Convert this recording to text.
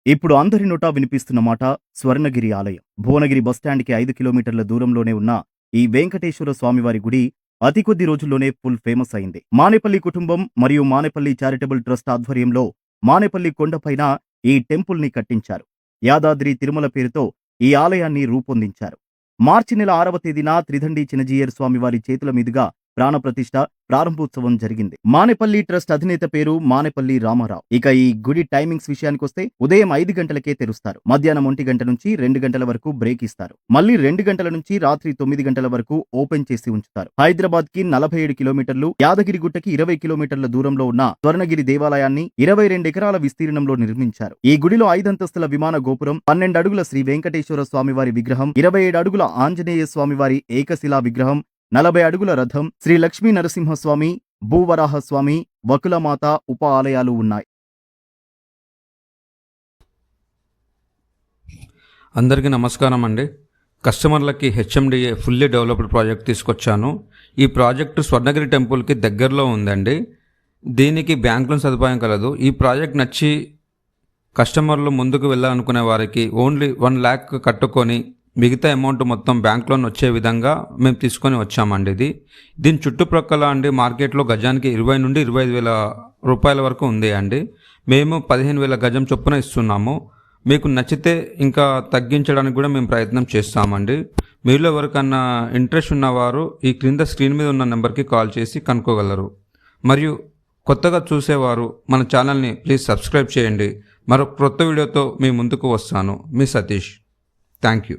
ఇప్పుడు అందరి నోటా వినిపిస్తున్న మాట స్వర్ణగిరి ఆలయం. భువనగిరి బస్టాండ్కి 5 కిలోమీటర్ల దూరంలోనే ఉన్న ఈ వెంకటేశ్వర స్వామివారి గుడి అతి కొద్ది రోజుల్లోనే ఫుల్ ఫేమస్ అయింది. మానేపల్లి కుటుంబం మరియు మానేపల్లి చారిటబుల్ ట్రస్ట్ ఆధ్వర్యంలో మానేపల్లి కొండపైన ఈ టెంపుల్ ని కట్టించారు. యాదాద్రి తిరుమల పేరుతో ఈ ఆలయాన్ని రూపొందించారు. మార్చి నెల 6వ తేదీన త్రిదండి చినజీయర్ స్వామివారి చేతుల మీదుగా ప్రాణప్రతిష్ఠ ప్రారంభోత్సవం జరిగింది. మానేపల్లి ట్రస్ట్ అధినేత పేరు మానేపల్లి రామారావు. ఇక ఈ గుడి టైమింగ్స్ విషయానికొస్తే ఉదయం 5 గంటలకే తెరుస్తారు. మధ్యాహ్నం 1 గంట నుంచి 2 గంటల వరకు బ్రేక్ ఇస్తారు. మళ్ళీ 2 గంటల నుంచి రాత్రి 9 గంటల వరకు ఓపెన్ చేసి ఉంచుతారు. హైదరాబాద్ కి 47 కిలోమీటర్లు, యాదగిరిగుట్టకి 20 కిలోమీటర్ల దూరంలో ఉన్న స్వర్ణగిరి దేవాలయాన్ని 22 ఎకరాల విస్తీర్ణంలో నిర్మించారు. ఈ గుడిలో 5 అంతస్తుల విమాన గోపురం, 12 అడుగుల శ్రీ వెంకటేశ్వర స్వామివారి విగ్రహం, 27 అడుగుల ఆంజనేయ స్వామివారి ఏకశిలా విగ్రహం, 40 అడుగుల రథం, శ్రీ లక్ష్మీ నరసింహస్వామి, భూవరాహస్వామి, వకులమాత ఉప ఆలయాలు ఉన్నాయి. అందరికీ నమస్కారం అండి. కస్టమర్లకి హెచ్ఎండిఏ ఫుల్లీ డెవలప్డ్ ప్రాజెక్ట్ తీసుకొచ్చాను. ఈ ప్రాజెక్టు స్వర్ణగిరి టెంపుల్కి దగ్గరలో ఉందండి. దీనికి బ్యాంక్ లోన్ సదుపాయం కలదు. ఈ ప్రాజెక్ట్ నచ్చి కస్టమర్లు ముందుకు వెళ్ళాలనుకునే వారికి ఓన్లీ 1 lakh కట్టుకొని మిగతా అమౌంట్ మొత్తం బ్యాంక్ లోన్ వచ్చే విధంగా మేము తీసుకొని వచ్చామండి. దీని చుట్టుప్రక్కల అండి మార్కెట్లో గజానికి 20 నుండి 25,000 రూపాయల వరకు ఉంది అండి. మేము 15,000 గజం చొప్పున ఇస్తున్నాము. మీకు నచ్చితే ఇంకా తగ్గించడానికి కూడా మేము ప్రయత్నం చేస్తామండి. మీలో ఎవరికన్నా ఇంట్రెస్ట్ ఉన్నవారు ఈ క్రింద స్క్రీన్ మీద ఉన్న నెంబర్కి కాల్ చేసి కనుక్కోగలరు. మరియు కొత్తగా చూసేవారు మన ఛానల్ని ప్లీజ్ సబ్స్క్రైబ్ చేయండి. మరో కొత్త వీడియోతో మీ ముందుకు వస్తాను. మీ సతీష్. Thank you.